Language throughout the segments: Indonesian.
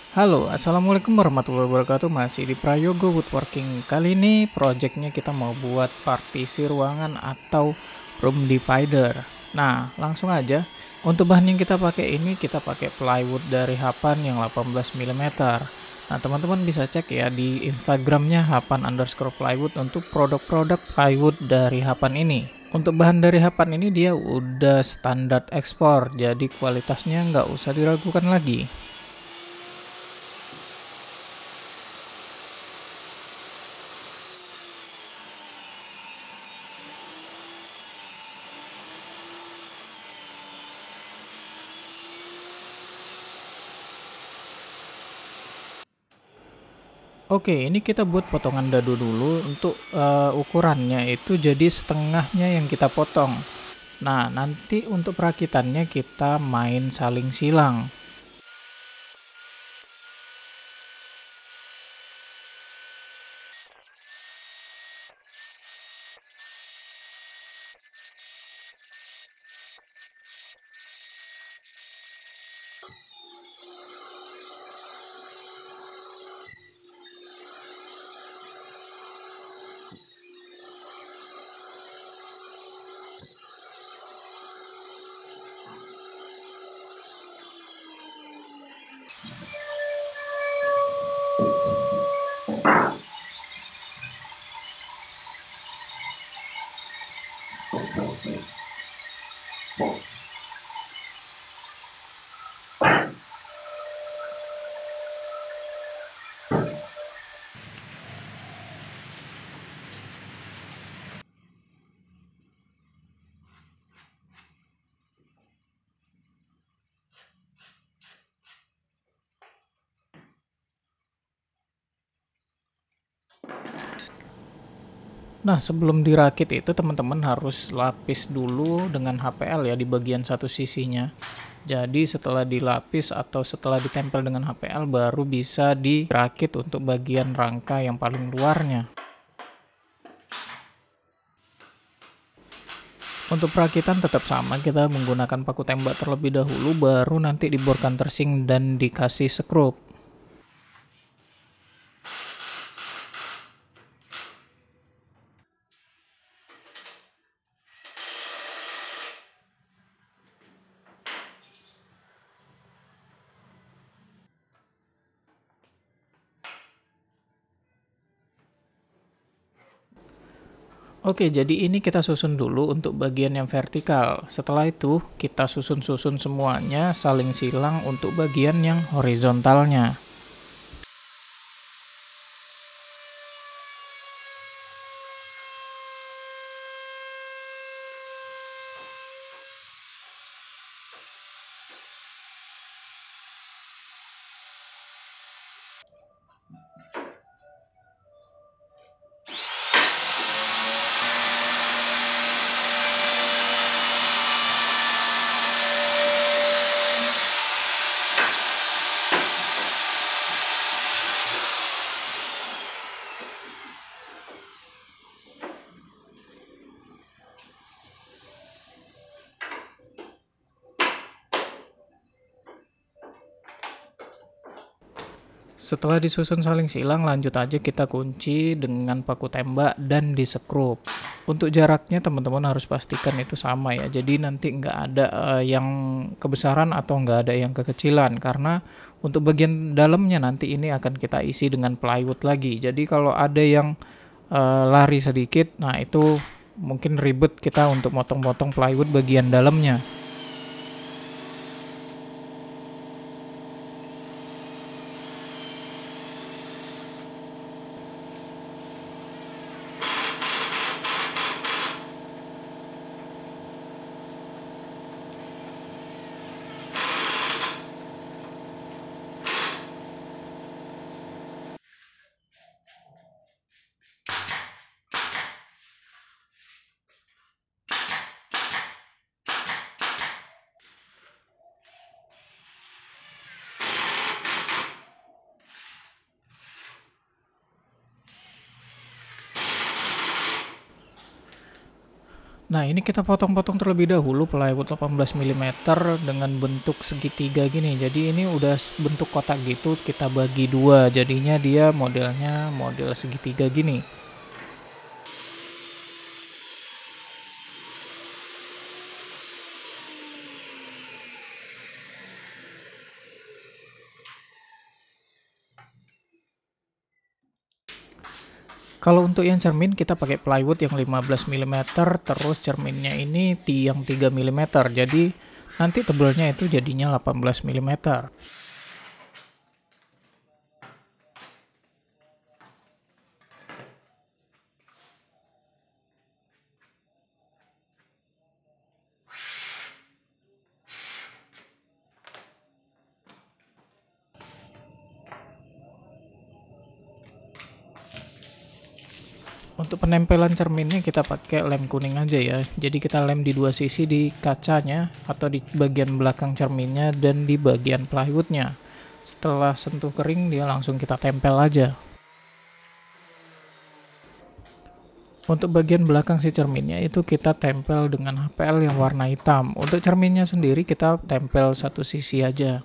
Halo, assalamualaikum warahmatullahi wabarakatuh. Masih di Prayogo Woodworking. Kali ini projectnya kita mau buat partisi ruangan atau room divider. Nah, langsung aja. Untuk bahan yang kita pakai ini, kita pakai plywood dari Hapan yang 18 mm. Nah, teman-teman bisa cek ya di Instagramnya hapan_plywood untuk produk-produk plywood dari Hapan ini. Untuk bahan dari Hapan ini dia udah standar ekspor, jadi kualitasnya nggak usah diragukan lagi. Oke, ini kita buat potongan dadu dulu untuk ukurannya itu jadi setengahnya yang kita potong. Nah, nanti untuk perakitannya kita main saling silang. Nah, sebelum dirakit itu teman-teman harus lapis dulu dengan HPL ya di bagian satu sisinya. Jadi setelah dilapis atau setelah ditempel dengan HPL baru bisa dirakit untuk bagian rangka yang paling luarnya. Untuk perakitan tetap sama, kita menggunakan paku tembak terlebih dahulu, baru nanti diborkan tersing dan dikasih skrup. Oke, jadi ini kita susun dulu untuk bagian yang vertikal. Setelah itu, kita susun-susun semuanya saling silang untuk bagian yang horizontalnya. Setelah disusun saling silang, lanjut aja kita kunci dengan paku tembak dan disekrup. Untuk jaraknya teman-teman harus pastikan itu sama ya. Jadi nanti nggak ada yang kebesaran atau nggak ada yang kekecilan. Karena untuk bagian dalamnya nanti ini akan kita isi dengan plywood lagi. Jadi kalau ada yang lari sedikit, nah itu mungkin ribet kita untuk motong-motong plywood bagian dalamnya. Nah, ini kita potong-potong terlebih dahulu plywood 18 mm dengan bentuk segitiga gini. Jadi ini udah bentuk kotak gitu, kita bagi dua. Jadinya dia modelnya model segitiga gini. Kalau untuk yang cermin kita pakai plywood yang 15 mm, terus cerminnya ini yang 3 mm. Jadi nanti tebelnya itu jadinya 18 mm. Untuk penempelan cerminnya kita pakai lem kuning aja ya. Jadi kita lem di dua sisi di kacanya atau di bagian belakang cerminnya dan di bagian plywoodnya. Setelah sentuh kering dia langsung kita tempel aja. Untuk bagian belakang si cerminnya itu kita tempel dengan HPL yang warna hitam. Untuk cerminnya sendiri kita tempel satu sisi aja.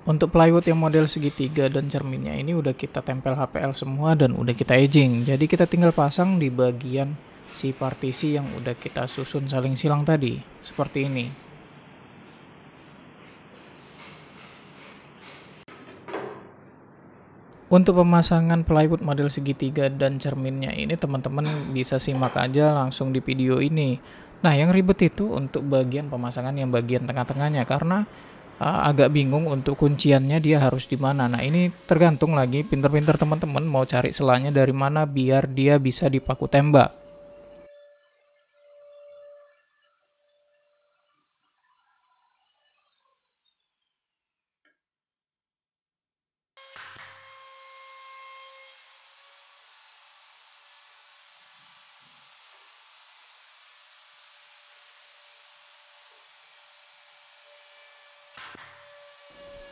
Untuk plywood yang model segitiga dan cerminnya ini udah kita tempel HPL semua dan udah kita edging. Jadi kita tinggal pasang di bagian si partisi yang udah kita susun saling silang tadi. Seperti ini. Untuk pemasangan plywood model segitiga dan cerminnya ini teman-teman bisa simak aja langsung di video ini. Nah, yang ribet itu untuk bagian pemasangan yang bagian tengah-tengahnya karena agak bingung untuk kunciannya dia harus di mana. Nah, ini tergantung lagi pinter-pinter teman-teman mau cari selanya dari mana biar dia bisa dipaku tembak.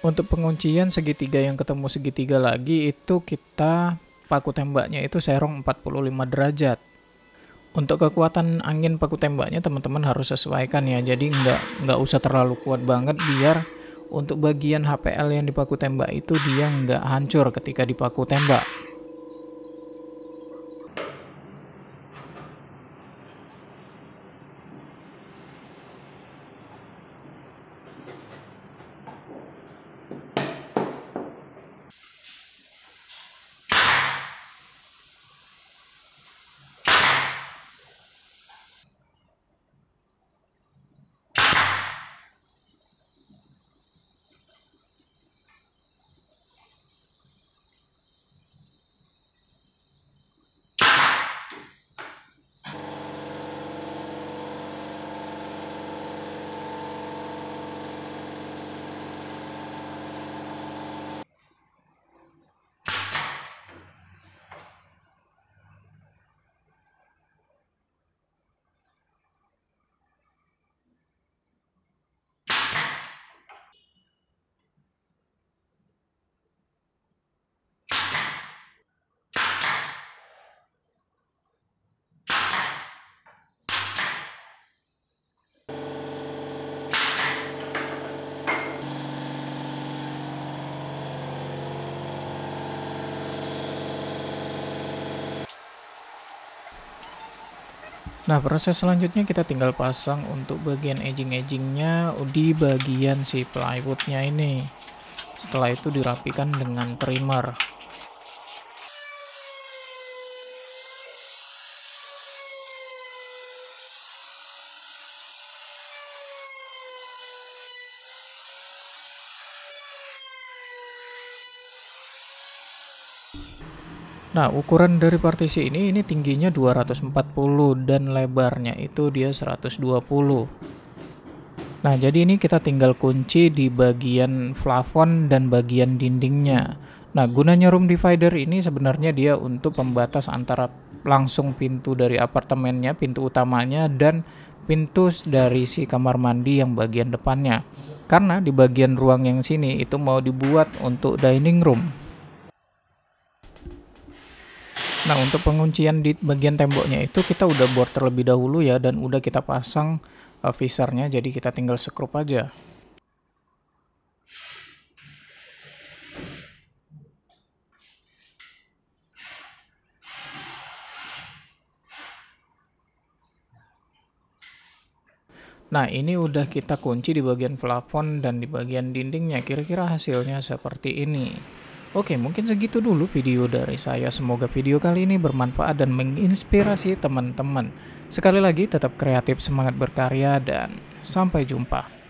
Untuk penguncian segitiga yang ketemu segitiga lagi itu kita paku tembaknya itu serong 45 derajat. Untuk kekuatan angin paku tembaknya teman-teman harus sesuaikan ya. Jadi nggak usah terlalu kuat banget biar untuk bagian HPL yang dipaku tembak itu dia nggak hancur ketika dipaku tembak. Nah, proses selanjutnya kita tinggal pasang untuk bagian edging-edgingnya di bagian si plywoodnya ini. Setelah itu dirapikan dengan trimmer. Nah, ukuran dari partisi ini tingginya 240 dan lebarnya itu dia 120. Nah, jadi ini kita tinggal kunci di bagian plafon dan bagian dindingnya. Nah, gunanya room divider ini sebenarnya dia untuk pembatas antara langsung pintu dari apartemennya, pintu utamanya, dan pintu dari si kamar mandi yang bagian depannya. Karena di bagian ruang yang sini itu mau dibuat untuk dining room. Nah, untuk penguncian di bagian temboknya itu kita udah bor terlebih dahulu ya, dan udah kita pasang visornya, jadi kita tinggal sekrup aja. Nah, ini udah kita kunci di bagian plafon dan di bagian dindingnya. Kira-kira hasilnya seperti ini. Oke, mungkin segitu dulu video dari saya. Semoga video kali ini bermanfaat dan menginspirasi teman-teman. Sekali lagi, tetap kreatif, semangat berkarya, dan sampai jumpa.